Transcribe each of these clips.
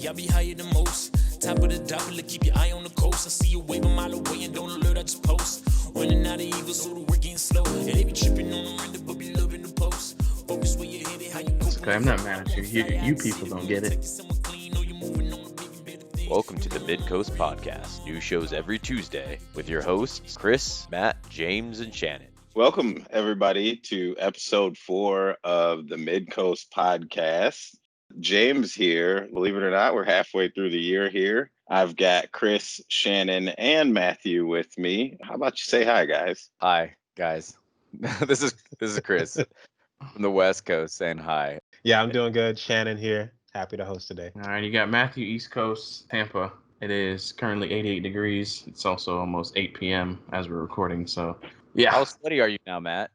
I be higher than most. Top of the doubler, keep your eye on the coast. I see you wave a mile away and don't alert, I just post. Running out of evil, so the work getting slow. And they be tripping on the render, but be loving the post. Focus where you hit it, how you go. Okay, I'm not mad at you. You people don't get it. Welcome to the Midcoast podcast. New shows every Tuesday with your hosts, Chris, Matt, James, and Shannon. Welcome, everybody, to episode 4 of the Midcoast podcast. James here. Believe it or not, we're halfway through the year here. I've got Chris, Shannon, and Matthew with me. How about you say hi, guys? Hi, guys. This is Chris from the West Coast saying hi. Yeah, I'm doing good. Shannon here. Happy to host today. All right, you got Matthew, East Coast, Tampa. It is currently 88 degrees. It's also almost 8 p.m. as we're recording, so yeah. How sweaty are you now, Matt?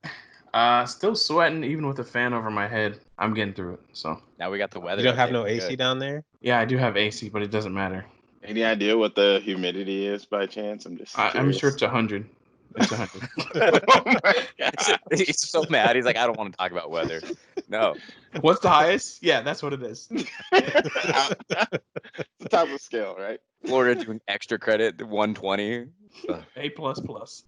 Still sweating, even with a fan over my head. I'm getting through it, so. Now we got the weather. You don't have no AC down there? Yeah, I do have AC, but it doesn't matter. Any idea what the humidity is by chance? I'm sure it's 100. It's 100. Oh my God. He's so mad. He's like, I don't want to talk about weather. No. What's the highest? Yeah, that's what it is. The top of scale, right? Florida doing extra credit, 120. A++.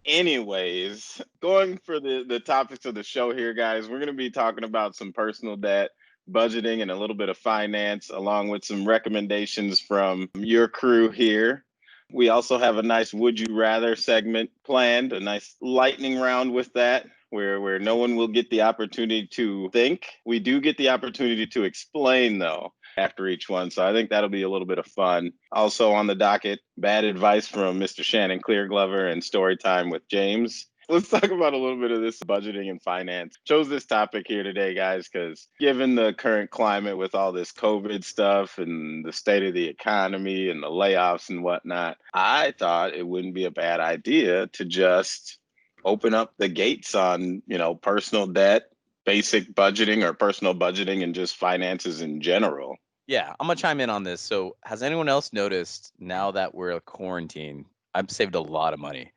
Anyways, going for the topics of the show here, guys, we're going to be talking about some personal debt, budgeting, and a little bit of finance, along with some recommendations from your crew here. We also have a nice Would You Rather segment planned, a nice lightning round with that, where no one will get the opportunity to think. We do get the opportunity to explain, though, after each one. So I think that'll be a little bit of fun. Also on the docket, bad advice from Mr. Shannon Clearglover and story time with James. Let's talk about a little bit of this budgeting and finance. Chose this topic here today, guys, because given the current climate with all this COVID stuff and the state of the economy and the layoffs and whatnot, I thought it wouldn't be a bad idea to just open up the gates on, personal debt, basic budgeting or personal budgeting and just finances in general. Yeah, I'm going to chime in on this. So has anyone else noticed now that we're quarantined, I've saved a lot of money.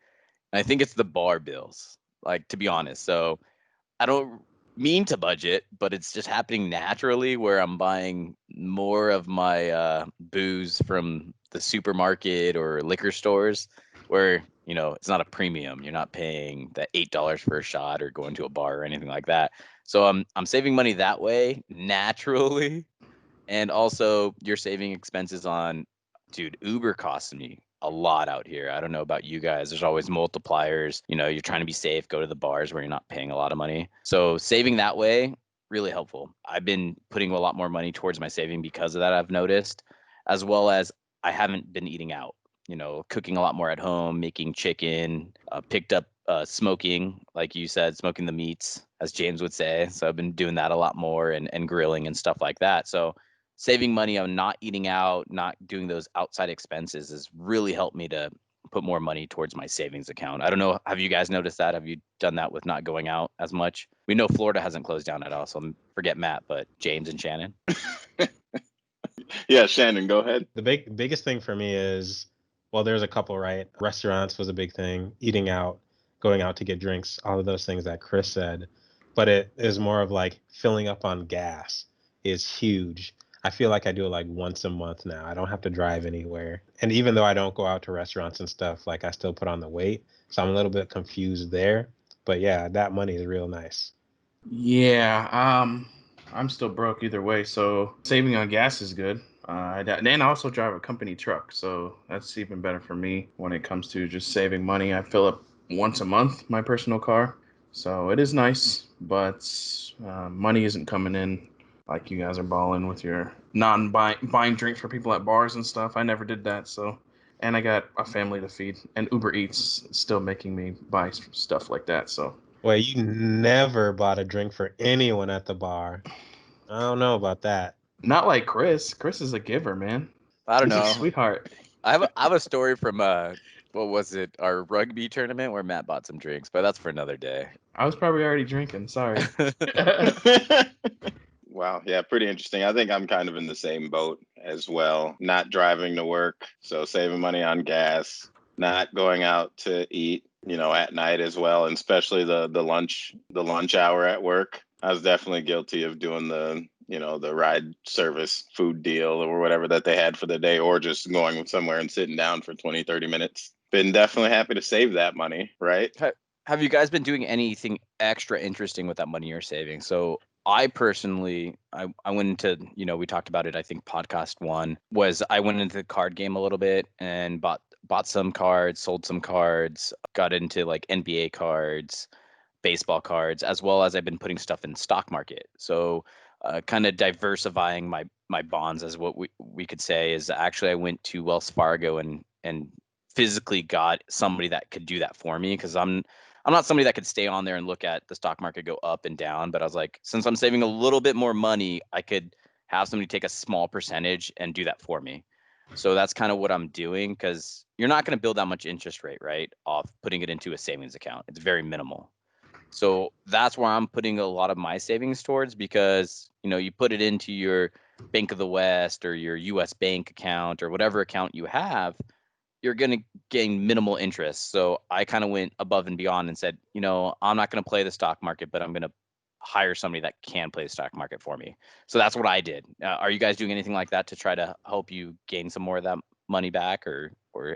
And I think it's the bar bills, like, to be honest. So I don't mean to budget, but it's just happening naturally where I'm buying more of my booze from the supermarket or liquor stores where, it's not a premium. You're not paying the $8 for a shot or going to a bar or anything like that. So I'm saving money that way naturally. And also you're saving expenses on, dude, Uber costs me a lot out here. I don't know about you guys. There's always multipliers. You're trying to be safe, go to the bars where you're not paying a lot of money. So saving that way, really helpful. I've been putting a lot more money towards my saving because of that, I've noticed, as well as I haven't been eating out, cooking a lot more at home, making chicken, picked up smoking, like you said, smoking the meats, as James would say. So I've been doing that a lot more and grilling and stuff like that. So saving money on not eating out, not doing those outside expenses has really helped me to put more money towards my savings account. I don't know. Have you guys noticed that? Have you done that with not going out as much? We know Florida hasn't closed down at all, so forget Matt, but James and Shannon. Yeah, Shannon, go ahead. The biggest thing for me is, well, there's a couple, right? Restaurants was a big thing, eating out, going out to get drinks, all of those things that Chris said. But it is more of like filling up on gas is huge. I feel like I do it like once a month now. I don't have to drive anywhere. And even though I don't go out to restaurants and stuff, like I still put on the weight. So I'm a little bit confused there. But yeah, that money is real nice. Yeah, I'm still broke either way. So saving on gas is good. And I also drive a company truck. So that's even better for me when it comes to just saving money. I fill up once a month, my personal car. So it is nice, but money isn't coming in like you guys are balling with your buying drinks for people at bars and stuff. I never did that. So, and I got a family to feed, and Uber Eats is still making me buy stuff like that. So, Well, you never bought a drink for anyone at the bar. I don't know about that. not like Chris. Chris is a giver, man. I don't He's a know. sweetheart. I have a story from what was it? Our rugby tournament where Matt bought some drinks, but that's for another day. I was probably already drinking. Sorry. Wow. Yeah, pretty interesting. I think I'm kind of in the same boat as well. Not driving to work, so saving money on gas, not going out to eat, at night as well, and especially the lunch hour at work. I was definitely guilty of doing the the ride service food deal or whatever that they had for the day, or just going somewhere and sitting down for 20, 30 minutes. Been definitely happy to save that money, right? Have you guys been doing anything extra interesting with that money you're saving? So I personally, I went into, we talked about it, I think podcast one was I went into the card game a little bit and bought some cards, sold some cards, got into like NBA cards, baseball cards, as well as I've been putting stuff in the stock market. So kind of diversifying my bonds, as what we could say, is actually I went to Wells Fargo and physically got somebody that could do that for me, because I'm not somebody that could stay on there and look at the stock market go up and down. But I was like, since I'm saving a little bit more money, I could have somebody take a small percentage and do that for me. So that's kind of what I'm doing, because you're not going to build that much interest rate, right, off putting it into a savings account. It's very minimal. So that's where I'm putting a lot of my savings towards, because, you put it into your Bank of the West or your US bank account or whatever account you have, you're going to gain minimal interest. So I kind of went above and beyond and said, I'm not going to play the stock market, but I'm going to hire somebody that can play the stock market for me. So that's what I did. Are you guys doing anything like that to try to help you gain some more of that money back, or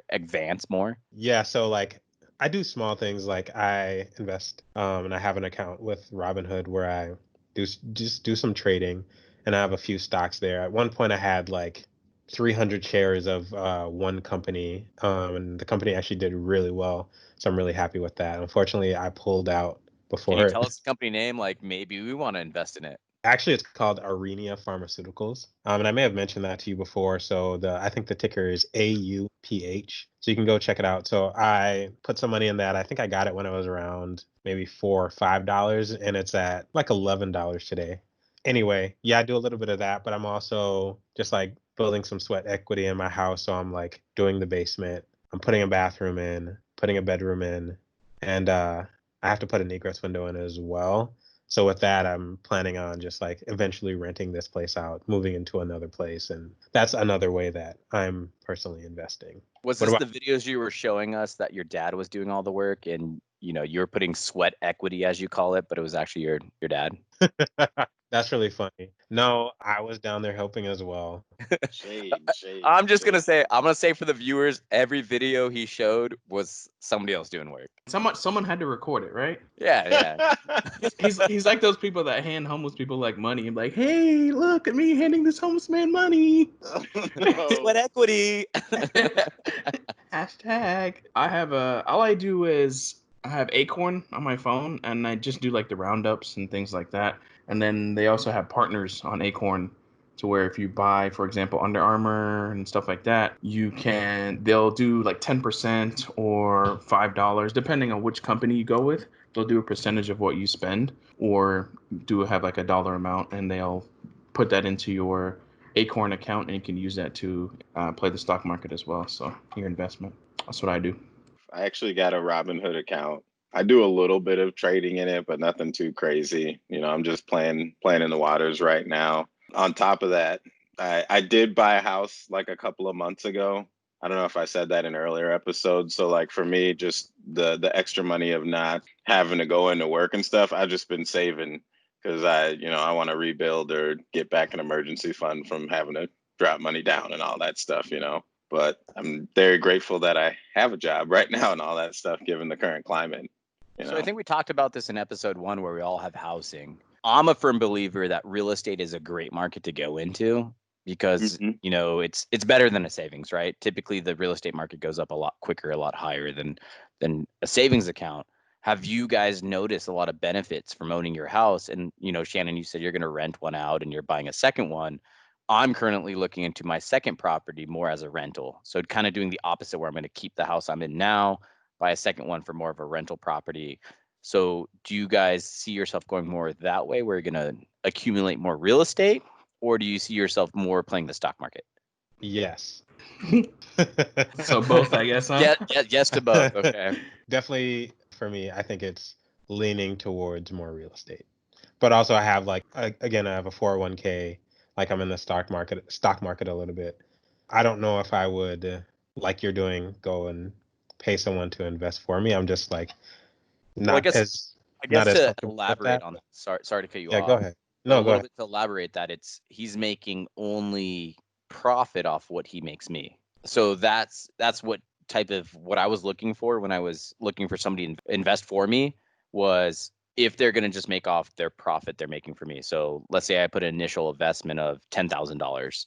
advance more? Yeah, so like I do small things, like I invest and I have an account with Robinhood where I just do some trading, and I have a few stocks there. At one point I had like 300 shares of one company, and the company actually did really well, so I'm really happy with that. Unfortunately, I pulled out Can you before it. tell us the company name? Like, maybe we want to invest in it. Actually, it's called Arenia Pharmaceuticals. And I may have mentioned that to you before. So I think the ticker is AUPH. So you can go check it out. So I put some money in that. I think I got it when it was around maybe $4 or $5, and it's at like $11 today. Anyway, yeah, I do a little bit of that, but I'm also just like building some sweat equity in my house. So I'm like doing the basement. I'm putting a bathroom in, putting a bedroom in, and I have to put an egress window in as well. So with that, I'm planning on just like eventually renting this place out, moving into another place. And that's another way that I'm personally investing. Was What this about the videos you were showing us that your dad was doing all the work, and you were putting sweat equity, as you call it, but it was actually your dad? That's really funny. No, I was down there helping as well. Shade, shade, I'm just gonna shade. say, for the viewers, every video he showed was somebody else doing work. Someone had to record it, right? Yeah. He's like those people that hand homeless people like money and like, hey, look at me handing this homeless man money. Sweat equity. Hashtag. All I do is I have Acorn on my phone and I just do like the roundups and things like that. And then they also have partners on Acorn to where if you buy, for example, Under Armour and stuff like that, they'll do like 10% or $5, depending on which company you go with. They'll do a percentage of what you spend, or do have like a dollar amount, and they'll put that into your Acorn account, and you can use that to play the stock market as well. So your investment. That's what I do. I actually got a Robinhood account. I do a little bit of trading in it, but nothing too crazy. I'm just playing in the waters right now. On top of that, I did buy a house like a couple of months ago. I don't know if I said that in earlier episodes. So like for me, just the extra money of not having to go into work and stuff, I've just been saving, because I want to rebuild or get back an emergency fund from having to drop money down and all that stuff. But I'm very grateful that I have a job right now and all that stuff, given the current climate. So I think we talked about this in episode 1, where we all have housing. I'm a firm believer that real estate is a great market to go into, because it's better than a savings, right? Typically the real estate market goes up a lot quicker, a lot higher than a savings account. Have you guys noticed a lot of benefits from owning your house? And Shannon, you said you're going to rent one out and you're buying a second one. I'm currently looking into my second property more as a rental. So kind of doing the opposite, where I'm going to keep the house I'm in now, buy a second one for more of a rental property. So do you guys see yourself going more that way, where you're going to accumulate more real estate, or do you see yourself more playing the stock market? Yes. So both, I guess, huh? Yeah, yes to both. Okay. Definitely for me, I think it's leaning towards more real estate. But also I have like again, I have a 401k, like I'm in the stock market a little bit. I don't know if I would, like you're doing, go and pay someone to invest for me. I'm just like Well, I not guess as not as to comfortable with elaborate that. on that. Sorry to cut you Yeah, go off. ahead. But No, a go little ahead. bit to elaborate that, he's making only profit off what he makes me. So that's what type of what I was looking for when I was looking for somebody to invest for me, was if they're going to just make off their profit they're making for me. So let's say I put an initial investment of $10,000.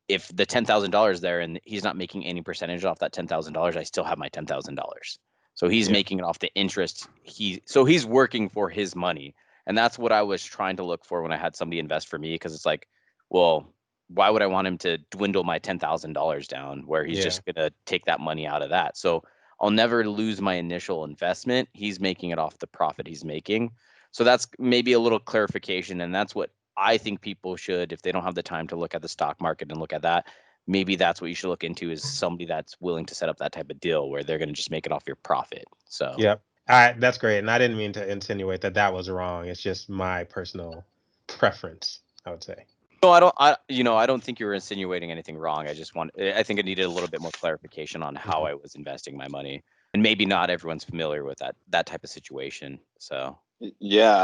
If the $10,000 there and he's not making any percentage off that $10,000, I still have my $10,000. So he's Yeah. making it off the interest. He's working for his money. And that's what I was trying to look for when I had somebody invest for me, because it's like, well, why would I want him to dwindle my $10,000 down where he's Yeah. just going to take that money out of that? So I'll never lose my initial investment. He's making it off the profit he's making. So that's maybe a little clarification. And that's what I think people should, if they don't have the time to look at the stock market and look at that, maybe that's what you should look into, is somebody that's willing to set up that type of deal where they're going to just make it off your profit. So Yep. That's great. And I didn't mean to insinuate that was wrong. It's just my personal preference, I would say. no, I don't think you were insinuating anything wrong. I think I needed a little bit more clarification on how I was investing my money. And maybe not everyone's familiar with that type of situation. So Yeah,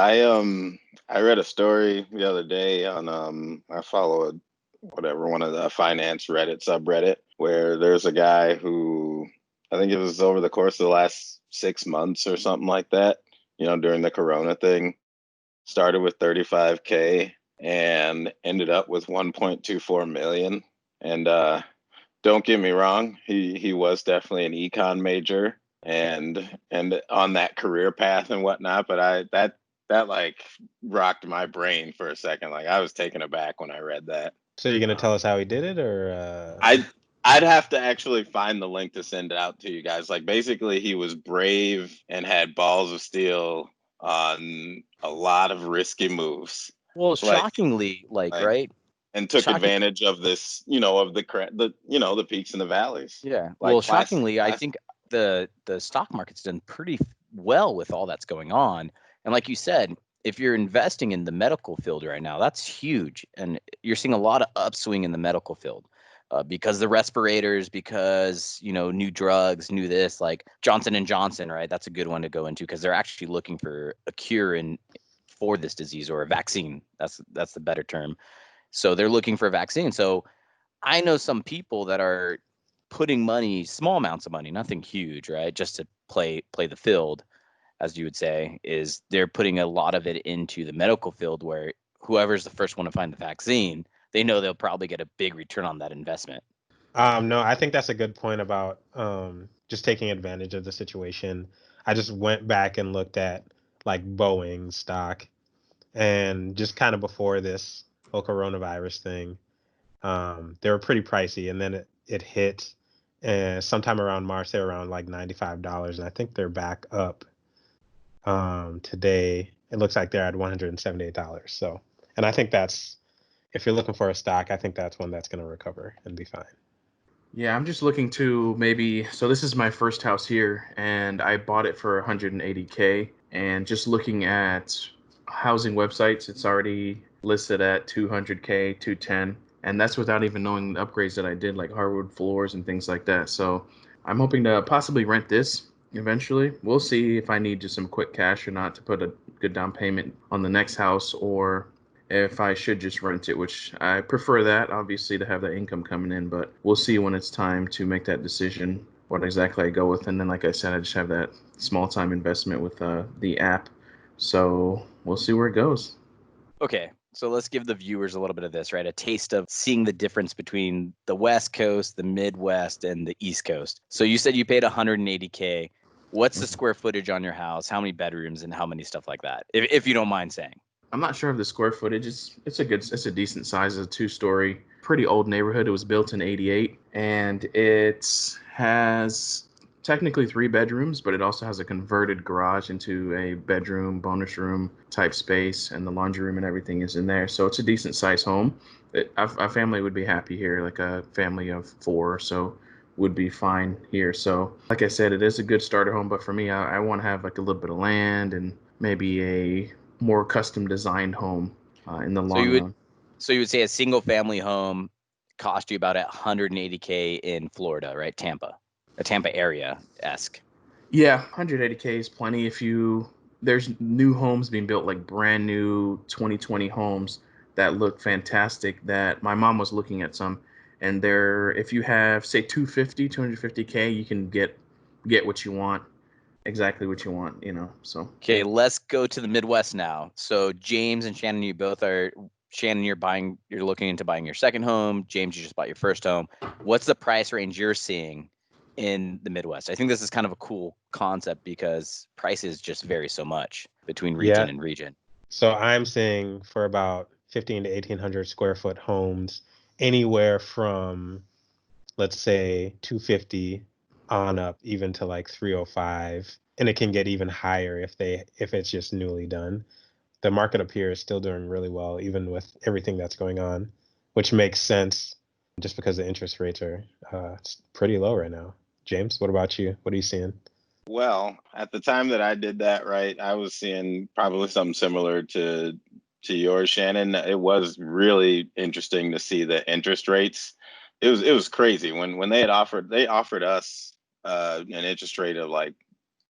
I read a story the other day on I follow one of the finance Reddit subreddit, where there's a guy who, I think it was over the course of the last 6 months or something like that, during the Corona thing, started with 35K and ended up with 1.24 million. And don't get me wrong, he was definitely an econ major and on that career path and whatnot, but that like rocked my brain for a second. Like, I was taken aback when I read that. So you're gonna tell us how he did it, or I'd have to actually find the link to send it out to you guys. Like, basically, he was brave and had balls of steel on a lot of risky moves. well, Like, shockingly, right? and took Shocking. advantage of this, of the peaks and the valleys. Yeah. Like, Well, classic. shockingly, I think the stock market's done pretty well with all that's going on. And like you said, if you're investing in the medical field right now, that's huge. And you're seeing a lot of upswing in the medical field because the respirators, because, new drugs, new this, like Johnson and Johnson, right? That's a good one to go into because they're actually looking for a cure for this disease, or a vaccine. That's the better term. So they're looking for a vaccine. So I know some people that are putting money, small amounts of money, nothing huge, right? Just to play the field, as you would say, is they're putting a lot of it into the medical field, where whoever's the first one to find the vaccine, they know they'll probably get a big return on that investment. no, I think that's a good point about just taking advantage of the situation. I just went back and looked at like Boeing stock, and just kind of before this whole coronavirus thing, they were pretty pricey, and then it hit sometime around March. They were around like $95, and I think they're back up today. It looks like they're at $178. So, and I think if you're looking for a stock, I think that's one that's going to recover and be fine. Yeah, I'm just looking to maybe. So this is my first house here, and I bought it for 180K. And just looking at housing websites, it's already listed at 200K, 210, and that's without even knowing the upgrades that I did, like hardwood floors and things like that. So I'm hoping to possibly rent this eventually. We'll see if I need just some quick cash or not to put a good down payment on the next house, or if I should just rent it, which I prefer that, obviously, to have that income coming in. But we'll see when it's time to make that decision, what exactly I go with. And then, like I said, I just have that small time investment with the app. So we'll see where it goes. Okay, so let's give the viewers a little bit of this, right? A taste of seeing the difference between the West Coast, the Midwest, and the East Coast. So you said you paid 180K. What's the square footage on your house? How many bedrooms and how many stuff like that? If you don't mind saying. I'm not sure of the square footage. It's a decent size. It's a 2-story, pretty old neighborhood. It was built in '88, and it has technically 3 bedrooms, but it also has a converted garage into a bedroom, bonus room type space, and the laundry room and everything is in there. So it's a decent size home. A family would be happy here, like a family of 4 or so would be fine here. So like I said, it is a good starter home, but for me, I want to have like a little bit of land and maybe a more custom designed home in the long run. So you would say a single family home cost you about 180K in Florida, right? Tampa, a Tampa area esque. Yeah, 180K is plenty if you there's new homes being built, like brand new 2020 homes that look fantastic, that my mom was looking at some, and they're, if you have say 250K, you can get what you want, exactly what you want, so. Okay, let's go to the Midwest now. So James and Shannon, Shannon, you're looking into buying your second home. James, you just bought your first home. What's the price range you're seeing in the Midwest? I think this is kind of a cool concept because prices just vary so much between region and region. So I'm seeing for about 15 to 1800 square foot homes, anywhere from, let's say, 250 on up, even to like 305, and it can get even higher if it's just newly done. The market up here is still doing really well, even with everything that's going on, which makes sense just because the interest rates are it's pretty low right now. James, what about you? What are you seeing? Well, at the time that I did that, right, I was seeing probably something similar to yours, Shannon. It was really interesting to see the interest rates. It was crazy when they offered us an interest rate of like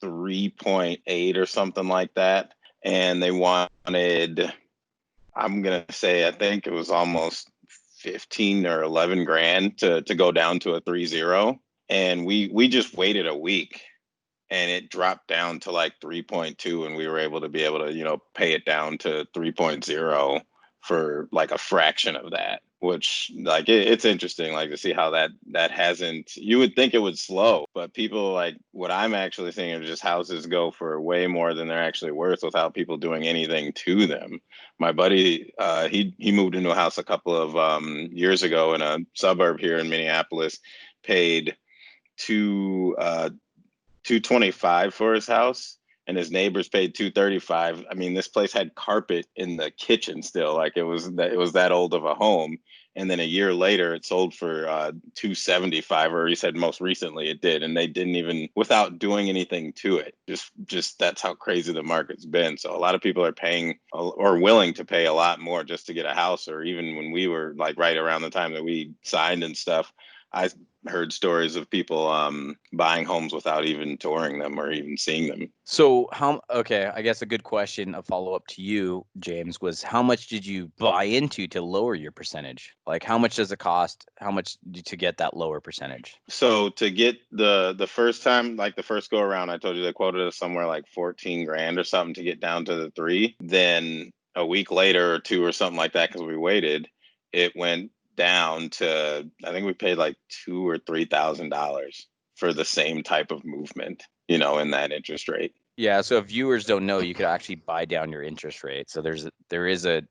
3.8 or something like that, and they wanted, I'm gonna say, I think it was almost 15 or 11 grand to go down to a 3.0, and we just waited a week and it dropped down to like 3.2, and we were able to pay it down to 3.0 for like a fraction of that, which like it's interesting, like to see how that hasn't, you would think it would slow, but people, like what I'm actually seeing is just houses go for way more than they're actually worth without people doing anything to them. My buddy, he moved into a house a couple of years ago in a suburb here in Minneapolis, paid two 225 for his house, and his neighbors paid 235. I mean, this place had carpet in the kitchen still, like it was that old of a home. And then a year later it sold for 275, or he said most recently it did, and they didn't even, without doing anything to it. Just that's how crazy the market's been. So a lot of people are paying or willing to pay a lot more just to get a house. Or even when we were like right around the time that we signed and stuff, I heard stories of people buying homes without even touring them or even seeing them. So I guess a good question, a follow-up to you, James, was how much did you buy into to lower your percentage? Like how much does it cost? How much to get that lower percentage? So to get the first time, like the first go around, I told you they quoted us somewhere like 14 grand or something to get down to the 3. Then a week later or 2 or something like that, because we waited, it went down to, I think we paid like $2,000 or $3,000 for the same type of movement, in that interest rate. Yeah, so if viewers don't know, you could actually buy down your interest rate. So there is a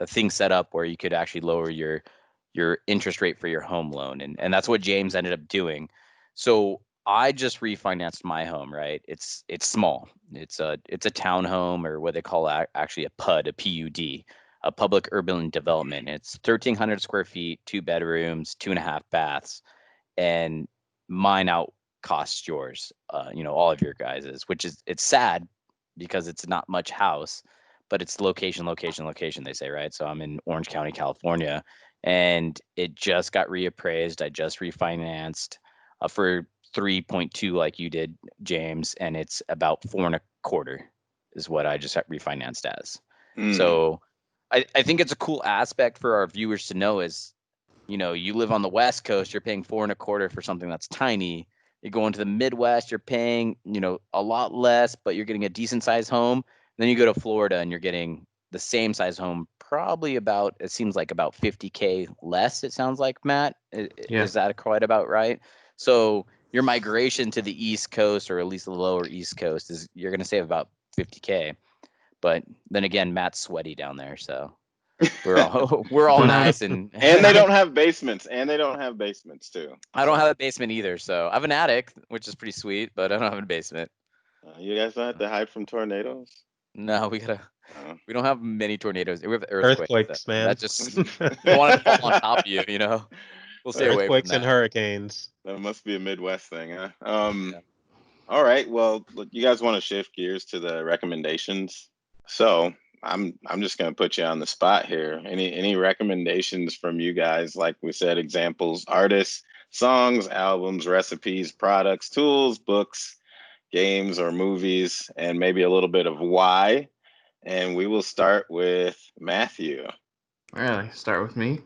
thing set up where you could actually lower your interest rate for your home loan, and that's what James ended up doing. So I just refinanced my home, right? It's small. It's a townhome, or what they call actually a PUD, a PUD, a public urban development. It's 1,300 square feet, 2 bedrooms, 2.5 baths, and mine out costs yours, all of your guys's, which is, it's sad because it's not much house, but it's location, they say, right? So I'm in Orange County, California, and it just got reappraised. I just refinanced for 3.2 like you did, James, and it's about 4.25 is what I just refinanced as. So I think it's a cool aspect for our viewers to know is, you live on the West Coast, you're paying 4.25 for something that's tiny. You go into the Midwest, you're paying, a lot less, but you're getting a decent sized home. Then you go to Florida and you're getting the same size home, probably about, it seems like about 50K less, it sounds like, Matt. Yeah. Is that quite about right? So your migration to the East Coast, or at least the lower East Coast, is you're going to save about 50K. But then again, Matt's sweaty down there, so we're all nice and they don't have basements, too. I don't have a basement either, so I have an attic, which is pretty sweet, but I don't have a basement. You guys don't have to hide from tornadoes? No, we don't have many tornadoes. We have Earthquakes, man. That just don't want it to fall on top of you, We'll stay away from Earthquakes that. and hurricanes. That must be a Midwest thing, huh? Yeah. All right. Well, look, you guys want to shift gears to the recommendations. So I'm just gonna put you on the spot here. Any recommendations from you guys? Like we said, examples, artists, songs, albums, recipes, products, tools, books, games or movies, and maybe a little bit of why. And we will start with Matthew. All right, start with me.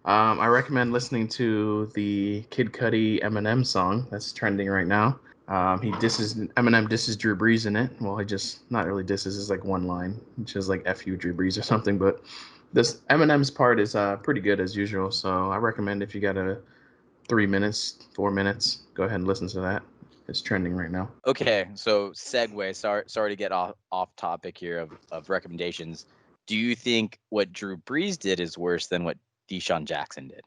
I recommend listening to the Kid Cudi Eminem song that's trending right now. Eminem disses Drew Brees in it. Well, he just not really disses. It's like one line, which is like "F you, Drew Brees" or something. But this Eminem's part is pretty good as usual. So I recommend if you got 3 minutes, 4 minutes, go ahead and listen to that. It's trending right now. Okay, so segue. Sorry to get off topic here of recommendations. Do you think what Drew Brees did is worse than what Deshaun Jackson did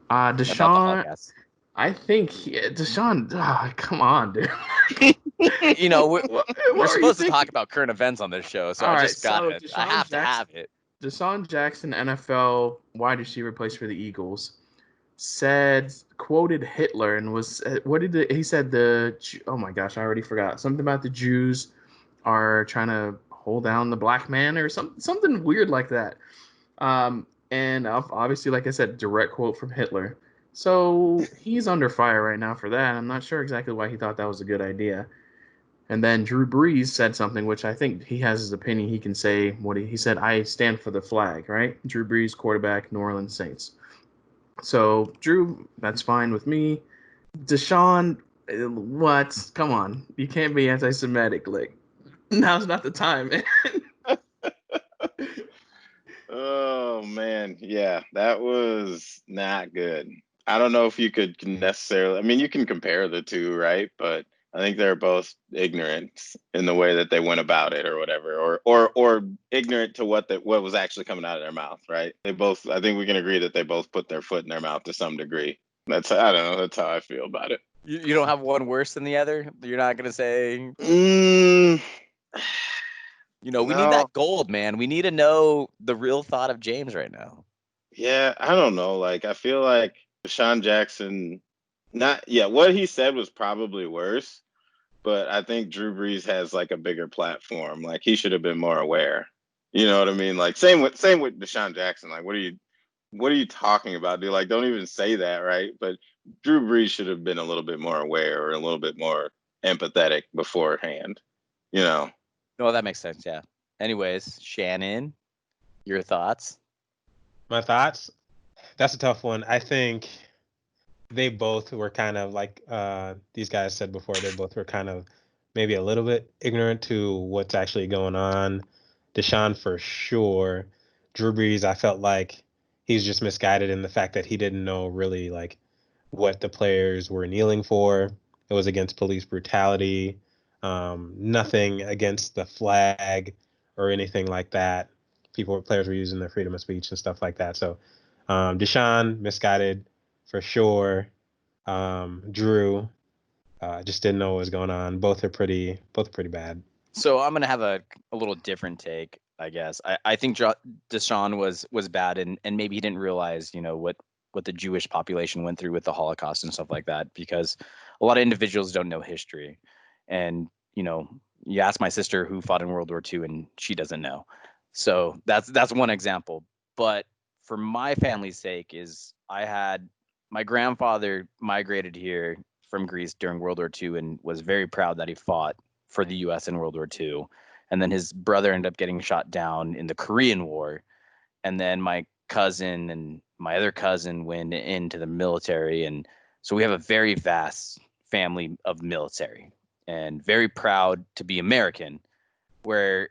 about the Deshaun, Hogcats? I think Deshaun. Come on, dude. You know, we're, what, we're what are you supposed to thinking? talk about current events on this show, so All I right, just got so it. I have to have it. Deshaun Jackson, NFL wide receiver, plays for the Eagles. Said quoted Hitler and was what did he said oh my gosh, I already forgot something about the Jews are trying to hold down the black man or something weird like that. And obviously, like I said, direct quote from Hitler. So he's under fire right now for that. I'm not sure exactly why he thought that was a good idea. And then Drew Brees said something, which I think he has his opinion. He can say what he said. I stand for the flag, right? Drew Brees, quarterback, New Orleans Saints. So Drew, that's fine with me. Deshaun, what? Come on, you can't be anti-Semitic. Like now's not the time, man. Oh man, yeah, that was not good. I don't know if you could necessarily. I mean, you can compare the two, right? But I think they're both ignorant in the way that they went about it, or whatever, or ignorant to what was actually coming out of their mouth, right? They both. I think we can agree that they both put their foot in their mouth to some degree. I don't know. That's how I feel about it. You don't have one worse than the other. You're not gonna say. Mm, We need no. that gold, man. We need to know the real thought of James right now. Yeah, I don't know. Like, I feel like Deshaun Jackson, what he said was probably worse, but I think Drew Brees has like a bigger platform. Like, he should have been more aware. You know what I mean? Like, same with Deshaun Jackson. Like, what are you talking about, dude? Like, don't even say that, right? But Drew Brees should have been a little bit more aware or a little bit more empathetic beforehand. You know? No, that makes sense. Yeah. Anyways, Shannon, your thoughts? My thoughts? That's a tough one. I think they both were kind of like these guys said before, they both were kind of maybe a little bit ignorant to what's actually going on. Deshaun for sure. Drew Brees, I felt like he's just misguided in the fact that he didn't know really like what the players were kneeling for. It was against police brutality, nothing against the flag or anything like that. Players were using their freedom of speech and stuff like that. So Deshaun misguided for sure. Drew just didn't know what was going on. Both are pretty bad. So I'm gonna have a little different take, I guess. I think Deshaun was bad, and maybe he didn't realize, what the Jewish population went through with the Holocaust and stuff like that, because a lot of individuals don't know history, and you ask my sister who fought in World War II, and she doesn't know. So that's one example. But for my family's sake, is I had my grandfather migrated here from Greece during World War II and was very proud that he fought for the U.S. in World War II. And then his brother ended up getting shot down in the Korean War. And then my cousin and my other cousin went into the military. And so we have a very vast family of military and very proud to be American, where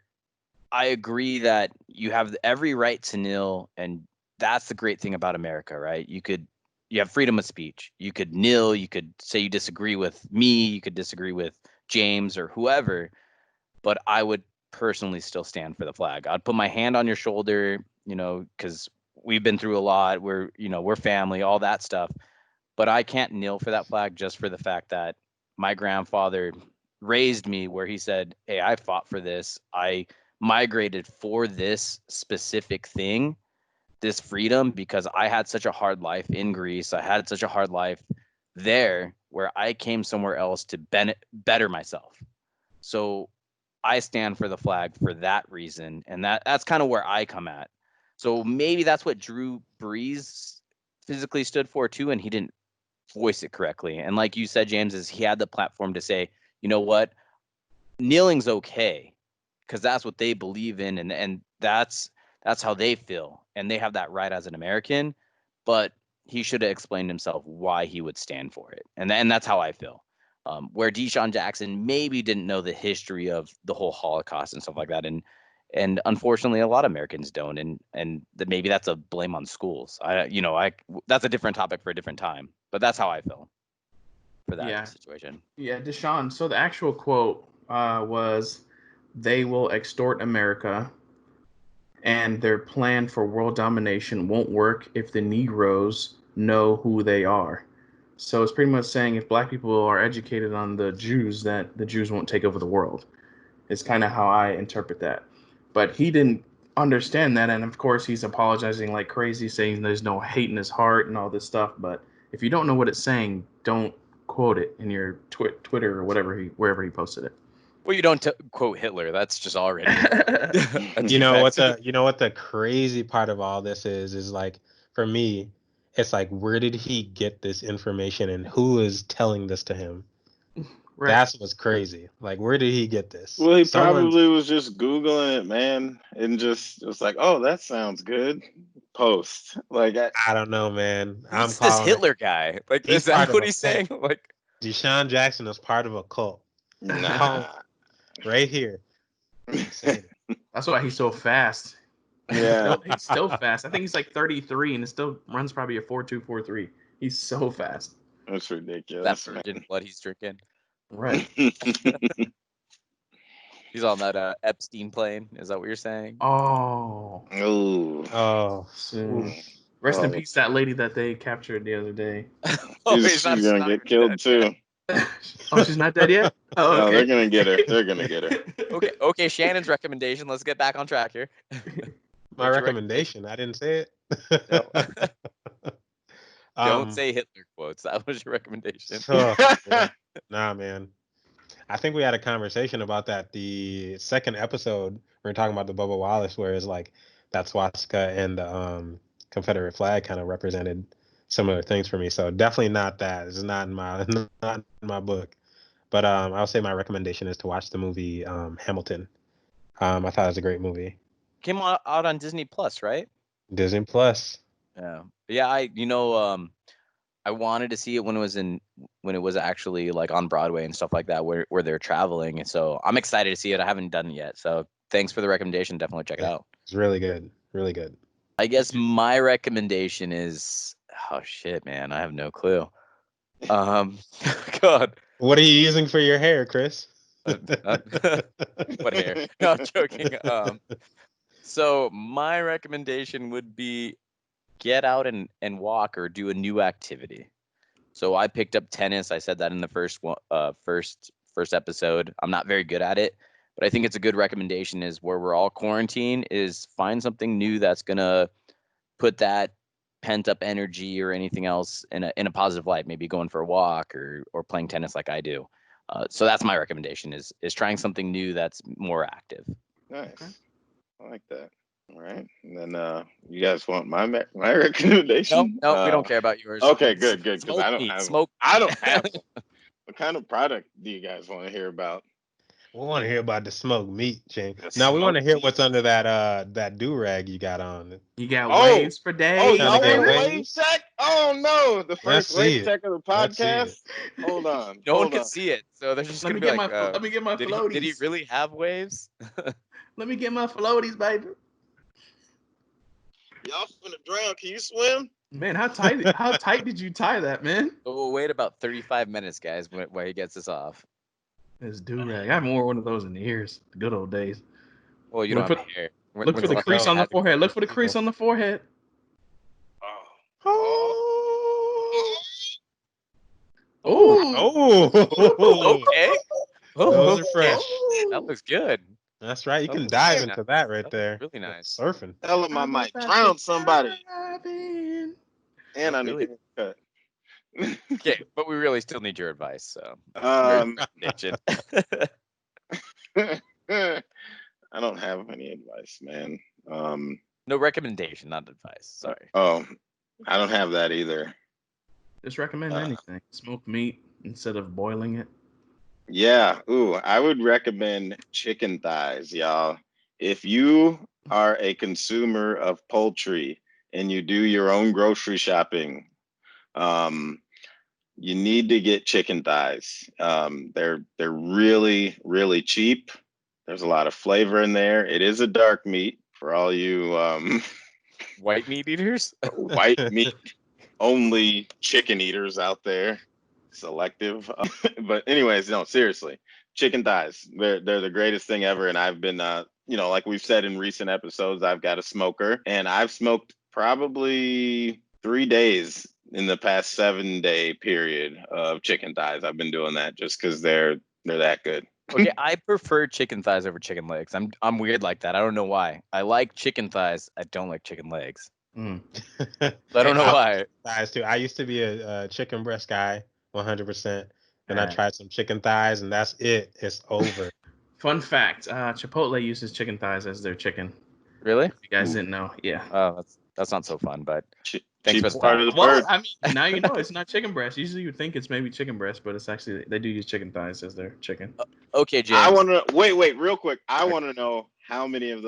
I agree that you have every right to kneel. And that's the great thing about America, right? You have freedom of speech. You could kneel. You could say you disagree with me. You could disagree with James or whoever, but I would personally still stand for the flag. I'd put my hand on your shoulder, because we've been through a lot. We're family, all that stuff. But I can't kneel for that flag just for the fact that my grandfather raised me where he said, hey, I fought for this. I migrated for this specific thing, this freedom, because I had such a hard life in Greece. I had such a hard life there where I came somewhere else to better myself. So I stand for the flag for that reason. And that's kind of where I come at. So maybe that's what Drew Brees physically stood for too, and he didn't voice it correctly. And like you said, James, is he had the platform to say, you know what, kneeling's okay because that's what they believe in, and that's how they feel, and they have that right as an American. But he should have explained himself why he would stand for it, and that's how I feel. Where Deshaun Jackson maybe didn't know the history of the whole Holocaust and stuff like that, and unfortunately a lot of Americans don't, and maybe that's a blame on schools. That's a different topic for a different time, but that's how I feel for that Yeah. situation. Yeah, Deshaun. So the actual quote was, "They will extort America, and their plan for world domination won't work if the Negroes know who they are." So it's pretty much saying if black people are educated on the Jews, that the Jews won't take over the world. It's kind of how I interpret that. But he didn't understand that, and of course he's apologizing like crazy, saying there's no hate in his heart and all this stuff. But if you don't know what it's saying, don't quote it in your Twitter or wherever he posted it. Well, you don't quote Hitler. That's just already. You know what the crazy part of all this is like, for me, it's like, where did he get this information and who is telling this to him? Right. That's what's crazy. Like, where did he get this? Well, he probably was just Googling it, man, and just was like, "Oh, that sounds good." Post. Like, I don't know, man. Who's this Hitler guy? Like, is that what he's saying? Like, Deshaun Jackson is part of a cult. nah. Right here. That's why he's so fast. Yeah. He's still fast. I think he's like 33 and it still runs probably a 4.2, 4.3. He's so fast. That's ridiculous. That virgin blood he's drinking. Right. He's on that Epstein plane. Is that what you're saying? Oh. Oh. Rest in peace, that lady that they captured the other day. She's gonna get killed too. Oh, she's not dead yet? Oh, okay. No, they're gonna get her. They're gonna get her. Okay. Shannon's recommendation. Let's get back on track here. My recommendation. I didn't say it. No. Don't say Hitler quotes. That was your recommendation. Nah, man. I think we had a conversation about that the second episode. We were talking about the Bubba Wallace, where it's like that swastika and the Confederate flag kind of represented similar things for me. So definitely not that. It's not in my book. But I'll say my recommendation is to watch the movie Hamilton. I thought it was a great movie. Came out on Disney Plus, right? Disney Plus. Yeah. I wanted to see it when it was actually like on Broadway and stuff like that, where they're traveling. So I'm excited to see it. I haven't done it yet. So thanks for the recommendation. Definitely check it out. It's really good. Really good. I guess my recommendation is, oh shit, man, I have no clue. God. What are you using for your hair, Chris? What hair? No, I'm joking. So my recommendation would be get out and walk or do a new activity. So I picked up tennis. I said that in the first episode. I'm not very good at it, but I think it's a good recommendation. Is where we're all quarantined, is find something new that's gonna put that pent up energy or anything else in a positive light. Maybe going for a walk or playing tennis like I do. So that's my recommendation. Is trying something new that's more active. Nice. Okay. I like that. All right. And then you guys want my recommendation? No, we don't care about yours. Okay, good. Because I don't have smoke. I don't have what kind of product do you guys want to hear about? We want to hear about the smoked meat, Shane. Now we want to hear what's under that do-rag you got on. You got waves for days. Oh, y'all want wave check? Oh no, the first wave check of the Let's podcast. Hold on. No one can see it, so they're just gonna be like, let me get my floaties. Did he really have waves? Let me get my floaties, baby. Y'all finna drown. Can you swim? Man, how tight did you tie that, man? We'll wait about 35 minutes, guys, while he gets this off. This do-rag. I haven't worn one of those in years. The good old days. Well, you don't have hair. Look for the crease on the forehead. Look for the crease on the forehead. Oh. Okay. Those are fresh. That looks good. That's right. You can dive into that right there. Really nice. Surfing. Tell him I might drown somebody. And I need to cut. Okay, but we really still need your advice. So, I don't have any advice, man. No recommendation, not advice. Sorry. Oh, I don't have that either. Just recommend anything. Smoked meat instead of boiling it. Yeah. Ooh, I would recommend chicken thighs, y'all. If you are a consumer of poultry and you do your own grocery shopping, um, you need to get chicken thighs. They're really, really cheap. There's a lot of flavor in there. It is a dark meat for all you White meat eaters? white meat only chicken eaters out there. Selective. But anyways, no, seriously. Chicken thighs. They're the greatest thing ever. And I've been like we've said in recent episodes, I've got a smoker and I've smoked probably 3 days in the past 7 day period of chicken thighs. I've been doing that just because they're that good. Okay, I prefer chicken thighs over chicken legs. I'm weird like that. I don't know why. I like chicken thighs. I don't like chicken legs. Mm. I don't know why. Thighs too. I used to be a chicken breast guy, 100%. Then I Alright. tried some chicken thighs, and that's it. It's over. Fun fact: Chipotle uses chicken thighs as their chicken. Really? If you guys didn't know, yeah. Oh, that's not so fun, but Cheap thanks for the part fact. of the Well, bird. I mean, now you know it's not chicken breast. Usually you'd think it's maybe chicken breast, but it's actually they do use chicken thighs as their chicken. Okay, James. I want to wait, real quick. I want to know how many of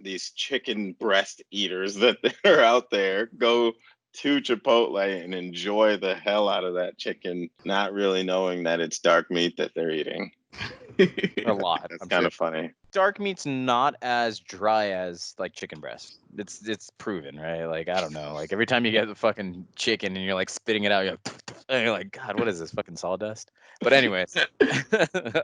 these chicken breast eaters that are out there go to Chipotle and enjoy the hell out of that chicken, not really knowing that it's dark meat that they're eating. A lot. That's I'm kind sure. of funny. Dark meat's not as dry as like chicken breast. It's proven, right? Like I don't know. Like every time you get the fucking chicken and you're like spitting it out, you're like, God, what is this fucking sawdust? But anyways,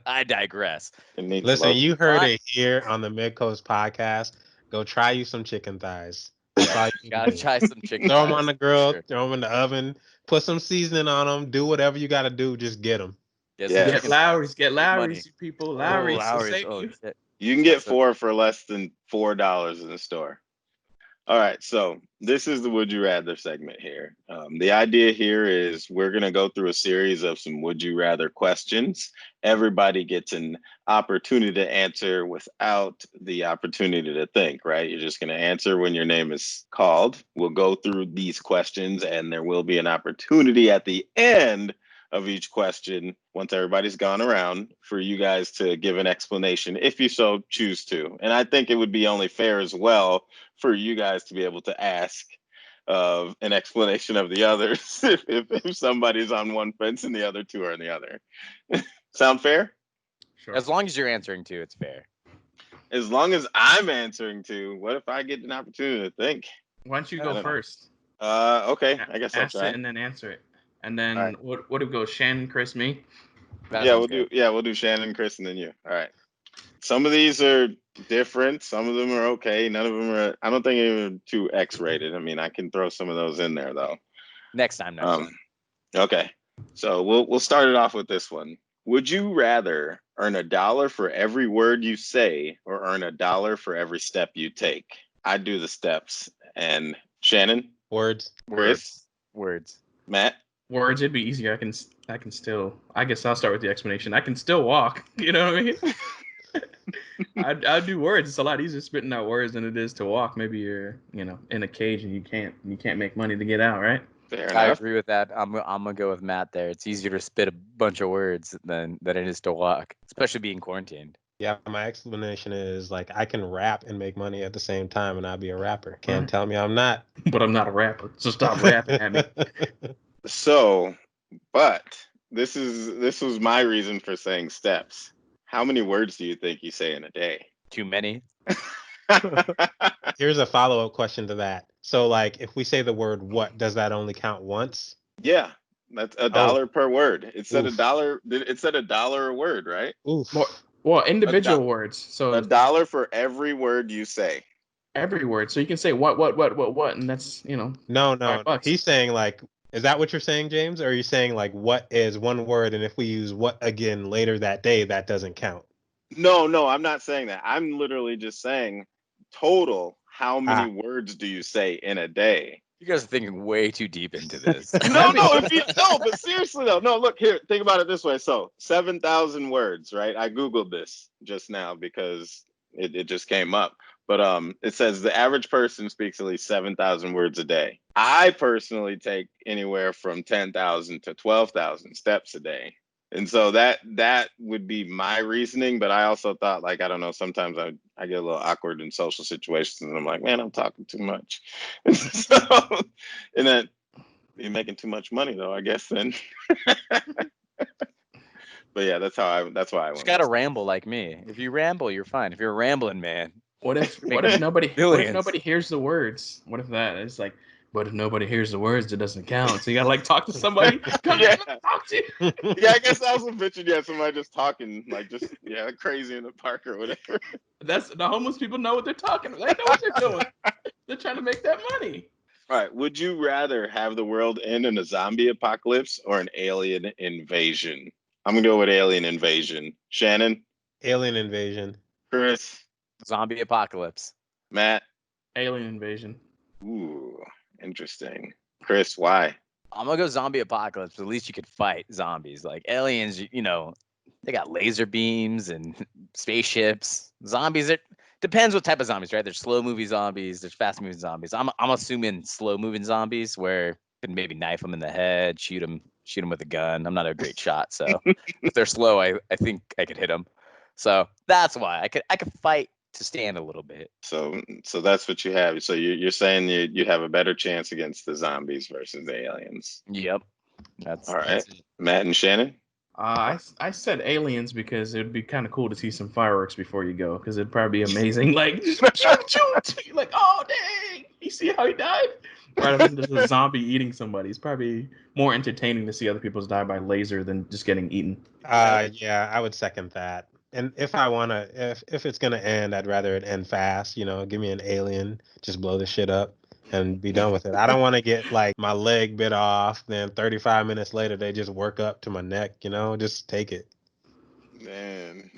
I digress. It needs Listen, love. you heard it here on the Midcoast podcast. Go try you some chicken thighs. That's all you Gotta do. try some chicken. Throw them thighs, on the for grill, sure. throw them in the oven, put some seasoning on them, do whatever you got to do. Just get them. Get Yeah. some Get chicken Lowry's, thighs. get Money. Lowry's, you people. Oh, Lowry's will Lowry's. save Oh you. shit. You can get That's so- 4 for less than $4 in the store. All right, so this is the Would You Rather segment here. The idea here is we're going to go through a series of some Would You Rather questions. Everybody gets an opportunity to answer without the opportunity to think, right? You're just going to answer when your name is called. We'll go through these questions, and there will be an opportunity at the end of each question, once everybody's gone around, for you guys to give an explanation if you so choose to. And I think it would be only fair as well for you guys to be able to ask an explanation of the others if somebody's on one fence and the other two are on the other. Sound fair? Sure. As long as you're answering to, it's fair. As long as I'm answering to, what if I get an opportunity to think? Why don't you I go don't know. first? Okay, I guess I'll Ask try. it and then answer it. And then All right. what do we go? Shannon, Chris, me? That Yeah, sounds good. we'll do Shannon, Chris, and then you. All right. Some of these are different. Some of them are okay. None of them are. I don't think any of them are too X-rated. I mean, I can throw some of those in there though. Next time. Okay. So we'll start it off with this one. Would you rather earn $1 for every word you say or earn $1 for every step you take? I do the steps. And Shannon, Words. Chris, Words. Matt. Words, it'd be easier. I can still. I guess I'll start with the explanation. I can still walk. You know what I mean? I do words. It's a lot easier spitting out words than it is to walk. Maybe you're in a cage and you can't make money to get out, right? Fair I enough. agree with that. I'm gonna go with Matt there. It's easier to spit a bunch of words than it is to walk, especially being quarantined. Yeah, my explanation is like I can rap and make money at the same time, and I'll be a rapper. Can't Right. tell me I'm not. But I'm not a rapper, so stop rapping at me. So, but this was my reason for saying steps. How many words do you think you say in a day? Too many. Here's a follow-up question to that. So, like, if we say the word "what," does that only count once? Yeah, that's $1 per word. It said Oof. $1. It said $1 a word, right? Oof. Well, individual words. So $1 for every word you say. every word. So you can say what, and that's No. $5. He's saying like, is that what you're saying, James? Or are you saying like, what is one word, and if we use what again later that day, that doesn't count? No, I'm not saying that. I'm literally just saying total. How many words do you say in a day? You guys are thinking way too deep into this. No, but seriously though, no. Look here, think about it this way. So 7,000 words, right? I googled this just now because it just came up. But it says the average person speaks at least 7,000 words a day. I personally take anywhere from 10,000 to 12,000 steps a day. And so that would be my reasoning. But I also thought, like, I don't know, sometimes I get a little awkward in social situations and I'm like, man, I'm talking too much. So, and then you're making too much money though, I guess then. But yeah, that's why I You went just gotta with. ramble like me. If you ramble, you're fine. If you're a rambling man, What if making nobody billions. hears the words? What if that is like, but if nobody hears the words, it doesn't count. So you gotta like talk to somebody. Come Yeah. here, let me talk to you. Yeah, I guess I was picturing somebody just talking like just crazy in the park or whatever. That's the homeless people know what they're talking about. They know what they're doing. They're trying to make that money. All right. Would you rather have the world end in a zombie apocalypse or an alien invasion? I'm gonna go with alien invasion. Shannon, Alien invasion. Chris, Zombie apocalypse. Matt. Alien invasion. Ooh, interesting. Chris, why? I'm gonna go zombie apocalypse. At least you could fight zombies. Like aliens, you know, they got laser beams and spaceships. Zombies, it depends what type of zombies, right? There's slow moving zombies. There's fast moving zombies. I'm assuming slow moving zombies where you can maybe knife them in the head, shoot them with a gun. I'm not a great shot, so if they're slow, I think I could hit them. So that's why I could fight to stand a little bit. So that's what you have. So you're saying you have a better chance against the zombies versus the aliens. Yep. That's All right. that's it. Matt and Shannon? I said aliens because it would be kind of cool to see some fireworks before you go, because it'd probably be amazing. Like, like, oh dang, you see how he died? Rather than just a zombie eating somebody, it's probably more entertaining to see other people die by laser than just getting eaten. Yeah, I would second that. And if it's gonna end, I'd rather it end fast. You know, give me an alien, just blow the shit up and be done with it. I don't want to get like my leg bit off, then 35 minutes later they just work up to my neck. You know, just take it. Man,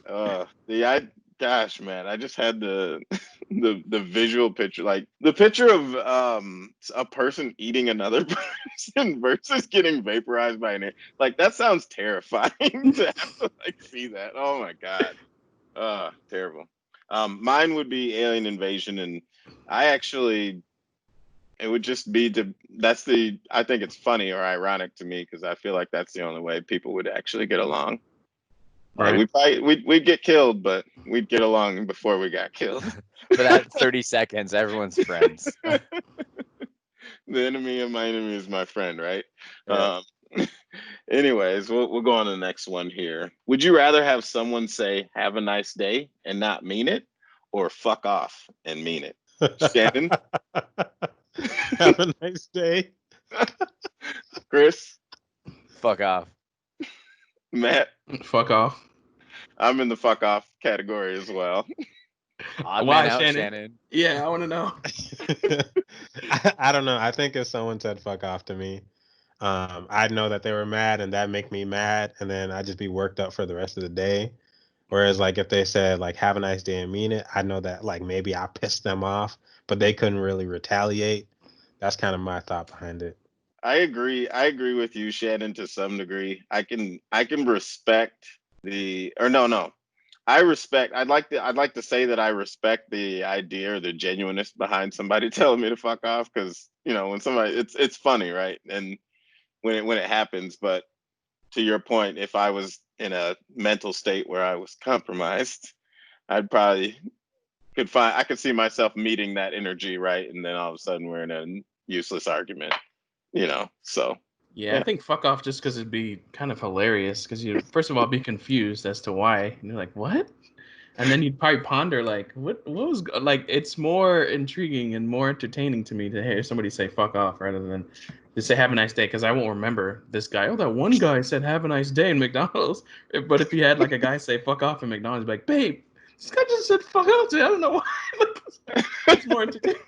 gosh, man, I just had the the visual picture, like the picture of a person eating another person versus getting vaporized by an like that sounds terrifying to have to like see that. Oh my god, terrible. Mine would be alien invasion, and I actually it would just be to I think it's funny or ironic to me because I feel like that's the only way people would actually get along. Right. Like we'd get killed, but we'd get along before we got killed. For that 30 seconds, everyone's friends. The enemy of my enemy is my friend, right? Yeah. Anyways, we'll go on to the next one here. Would you rather have someone say "Have a nice day" and not mean it, or "Fuck off" and mean it? Shannon, Have a nice day. Chris, Fuck off. Matt. Fuck off. I'm in the fuck off category as well. Odd Why, man out, Shannon? Shannon. Yeah, I want to know. I don't know. I think if someone said "fuck off" to me, I'd know that they were mad, and that'd make me mad, and then I'd just be worked up for the rest of the day. Whereas, like, if they said like "have a nice day" and mean it, I know that like maybe I pissed them off, but they couldn't really retaliate. That's kind of my thought behind it. I agree. I agree with you, Shannon, to some degree. I can respect the or no. I'd like to say that I respect the idea or the genuineness behind somebody telling me to fuck off, because when somebody it's funny, right? And when it happens, but to your point, if I was in a mental state where I was compromised, I'd probably I could see myself meeting that energy, right? And then all of a sudden we're in a useless argument, so Yeah, I think fuck off just because it'd be kind of hilarious, because you first of all be confused as to why, and you're like, what? And then you'd probably ponder like, what was like? It's more intriguing and more entertaining to me to hear somebody say fuck off rather than to say have a nice day, because I won't remember this guy. Oh, that one guy said have a nice day in McDonald's. But if you had like a guy say fuck off in McDonald's, be like, babe, this guy just said fuck off to me. I don't know why. It's more entertaining.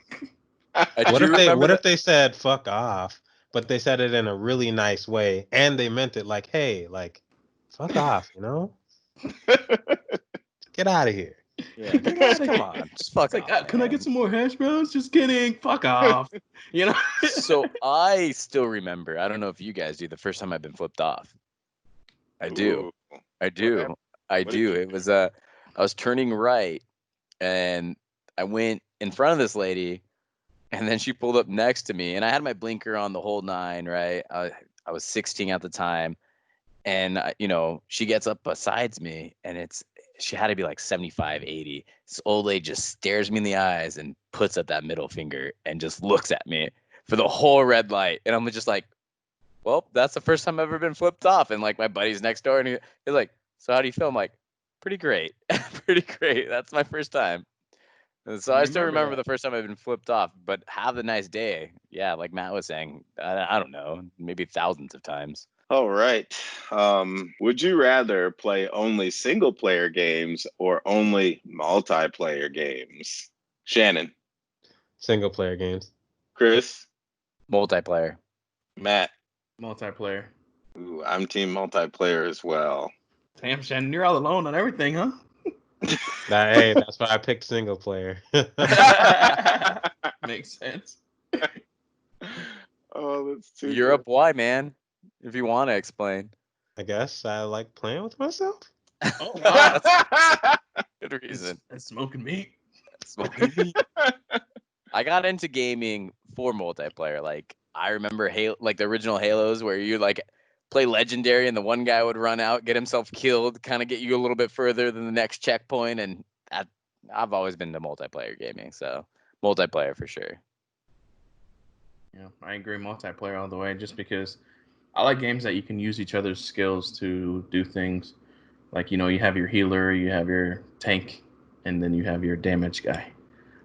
What if they said "fuck off," but they said it in a really nice way, and they meant it like, "Hey, like, fuck off," Get out of here. Yeah, come on, just fuck It's off. like, can I man. get some more hash browns? Just kidding. Fuck off. So I still remember. I don't know if you guys do. The first time I've been flipped off. I do. Ooh. I do. I What did do. It was I was turning right, and I went in front of this lady, and then she pulled up next to me, and I had my blinker on the whole nine. Right. I was 16 at the time, And she gets up besides me, and she had to be like 75, 80. This old lady just stares me in the eyes and puts up that middle finger and just looks at me for the whole red light. And I'm just like, well, that's the first time I've ever been flipped off. And like my buddy's next door, and he's like, so how do you feel? I'm like, pretty great. Pretty great. That's my first time. And so I still remember the first time I've been flipped off, but have a nice day. Yeah, like Matt was saying, I don't know, maybe thousands of times. All right. Would you rather play only single player games or only multiplayer games? Shannon, Single player games. Chris, Multiplayer. Matt. Multiplayer. Ooh, I'm team multiplayer as well. Damn, Shannon, you're all alone on everything, huh? Hey, that's why I picked single player. Makes sense. Oh, that's too Europe, why, man? If you want to explain. I guess I like playing with myself. Oh, wow. Good reason. That's smoking meat. Smoking meat. I got into gaming for multiplayer. Like, I remember like the original Halos, where you like play legendary and the one guy would run out, get himself killed, kind of get you a little bit further than the next checkpoint. And I've always been to multiplayer gaming, so multiplayer for sure. Yeah, I agree. Multiplayer all the way, just because I like games that you can use each other's skills to do things. Like, you have your healer, you have your tank, and then you have your damage guy.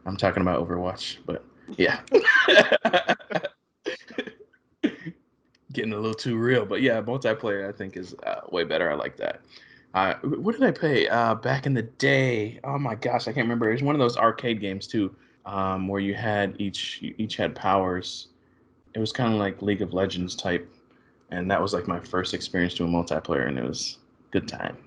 I'm talking about Overwatch, but yeah. Getting a little too real, but yeah, multiplayer I think is way better. I like that. What did I play back in the day? Oh my gosh, I can't remember. It was one of those arcade games too, where you had each had powers. It was kind of like League of Legends type, and that was like my first experience doing multiplayer, and it was good time.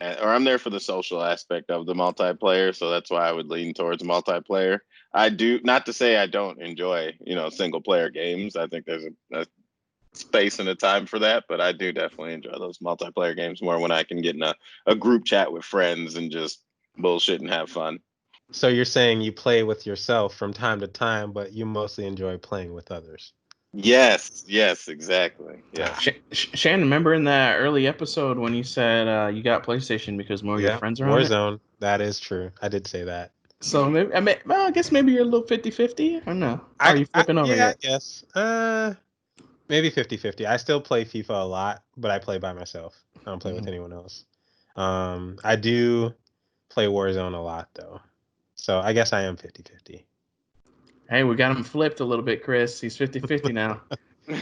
Or I'm there for the social aspect of the multiplayer, so that's why I would lean towards multiplayer. I do, not to say I don't enjoy, single player games. I think there's a space and a time for that, but I do definitely enjoy those multiplayer games more when I can get in a group chat with friends and just bullshit and have fun. So you're saying you play with yourself from time to time, but you mostly enjoy playing with others. Yes, exactly. Yeah. Shannon, remember in that early episode when you said you got PlayStation because more of your friends are on it? Warzone. That is true. I did say that. So maybe I guess maybe you're a little 50-50 or no? Are you flipping over yet? I guess. Maybe 50-50. I still play FIFA a lot, but I play by myself. I don't play with anyone else. I do play Warzone a lot though. So I guess I am 50-50. Hey, we got him flipped a little bit, Chris. He's 50-50 now.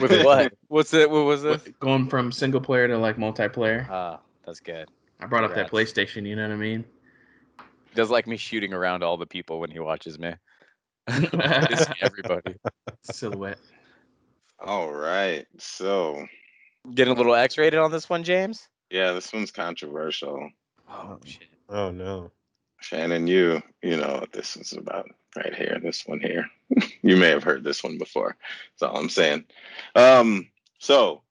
With what? What was this? Going from single player to like multiplayer. That's good. I brought up that PlayStation, you know what I mean? He does like me shooting around all the people when he watches me. Everybody. Silhouette. All right. So getting a little X-rated on this one, James? Yeah, this one's controversial. Oh shit. Oh no. Shannon, you know what this is about right here, this one here. You may have heard this one before. That's all I'm saying. So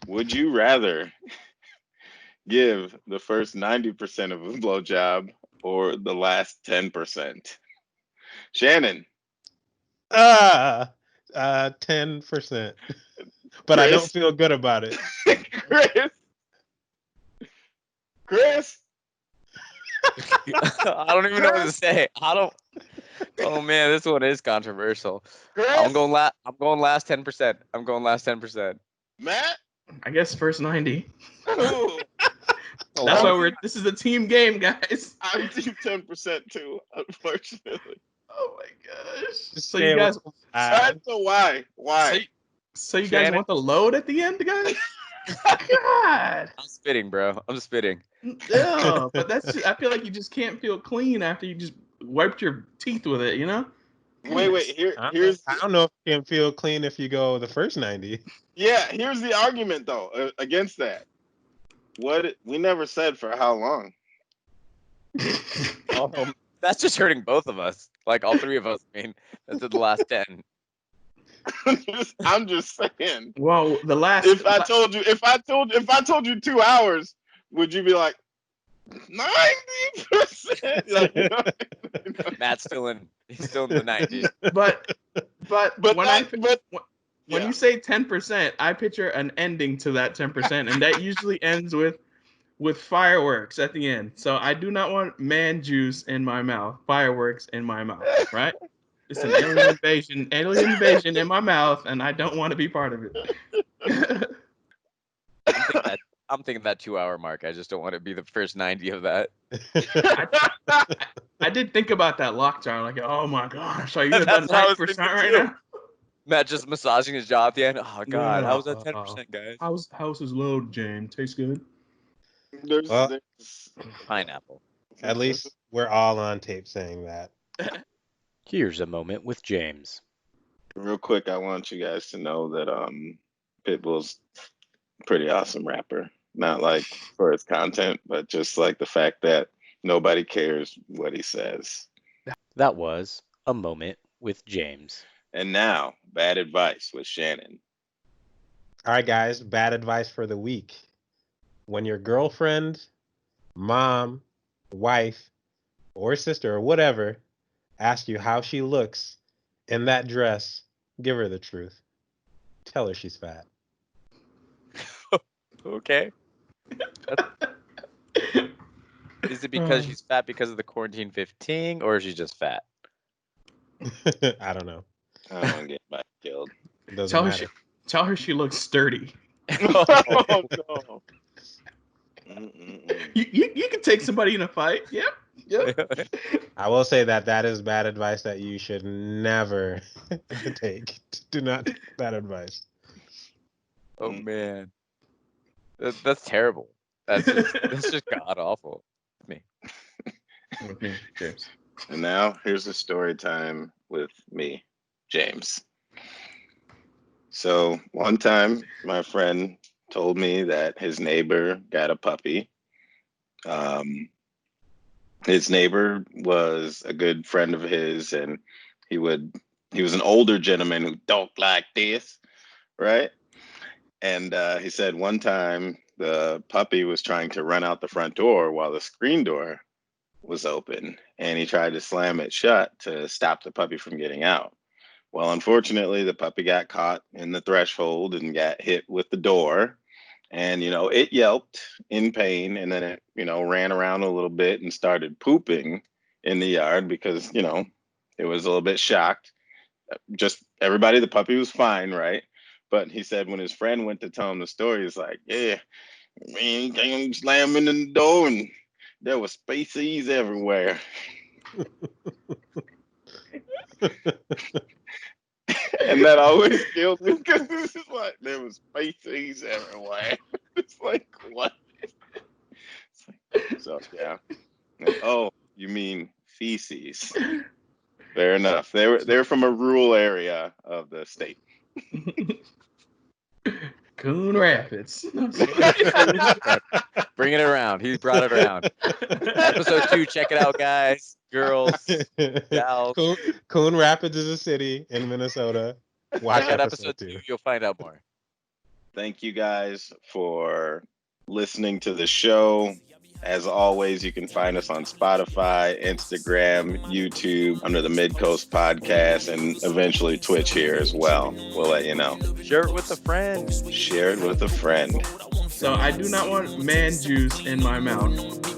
would you rather give the first 90% of a blowjob or the last 10%? Shannon. 10%. But Chris? I don't feel good about it. Chris. I don't even know what to say. Oh man, this one is controversial. Chris? I'm going last 10%. I'm going last 10%. Matt? I guess first 90. Ooh. That's why this is a team game, guys. I'm team 10% too, unfortunately. Oh my gosh. So you guys so why? So you guys want the load at the end, guys? God. I'm spitting, bro. I'm spitting. No, but I feel like you just can't feel clean after you just wiped your teeth with it, you know? Wait. I don't know if you can feel clean if you go the first 90. Yeah, here's the argument though against that. We never said for how long. That's just hurting both of us. Like all three of us. I mean, that's the last 10. I'm just saying. Well, the last. If I told you 2 hours, would you be like 90%? Matt's still in. He's still in the 90s. But when Yeah. you say 10%, I picture an ending to that 10%, and that usually ends with fireworks at the end. So I do not want man juice in my mouth, fireworks in my mouth, right? It's an alien invasion in my mouth, and I don't want to be part of it. I'm thinking that 2-hour mark. I just don't want to be the first 90 of that. I did think about that lockdown. Like, oh my gosh, are you at That's that what I was 9% thinking right too. now? Matt just massaging his jaw at the end. Oh God, Yeah. how's that 10%, guys? How's his load, James? Tastes good. Well, There's Pineapple. At least we're all on tape saying that. Here's a moment with James. real quick, I want you guys to know that Pitbull's a pretty awesome rapper. Not like for his content, but just like the fact that nobody cares what he says. That was a moment with James. And now, bad advice with Shannon. All right, guys, bad advice for the week. When your girlfriend, mom, wife, or sister, or whatever, asks you how she looks in that dress, give her the truth. Tell her she's fat. Okay. Is it because she's fat because of the quarantine 15, or is she just fat? I don't know. I don't want to get my killed. It doesn't matter. Tell her she looks sturdy. Oh no. You can take somebody in a fight. Yep. I will say that is bad advice that you should never take. Do not take that advice. Oh man, that's terrible. That's just god awful. Me. Okay, James. And now here's the story time with me, James. So one time my friend told me that his neighbor got a puppy. His neighbor was a good friend of his, and he was an older gentleman who talked like this, right? And he said one time the puppy was trying to run out the front door while the screen door was open, and he tried to slam it shut to stop the puppy from getting out. Well, unfortunately, the puppy got caught in the threshold and got hit with the door. And, it yelped in pain, and then it, ran around a little bit and started pooping in the yard because, it was a little bit shocked. Just everybody, the puppy was fine, right? But he said when his friend went to tell him the story, he's like, yeah, man, came slamming in the door and there was species everywhere. And that always kills me because it's just like there was species everywhere. It's like what? So yeah. Oh, you mean feces? Fair enough. They're from a rural area of the state. Coon Rapids. Bring it around. He brought it around. Episode 2. Check it out, guys, girls, gals. Coon Rapids is a city in Minnesota. Watch Check out episode episode 2. 2. You'll find out more. Thank you guys for listening to the show. As always, you can find us on Spotify, Instagram, YouTube under the Midcoast Podcast, and eventually Twitch here as well. We'll let you know. Share it with a friend. Share it with a friend. So I do not want man juice in my mouth,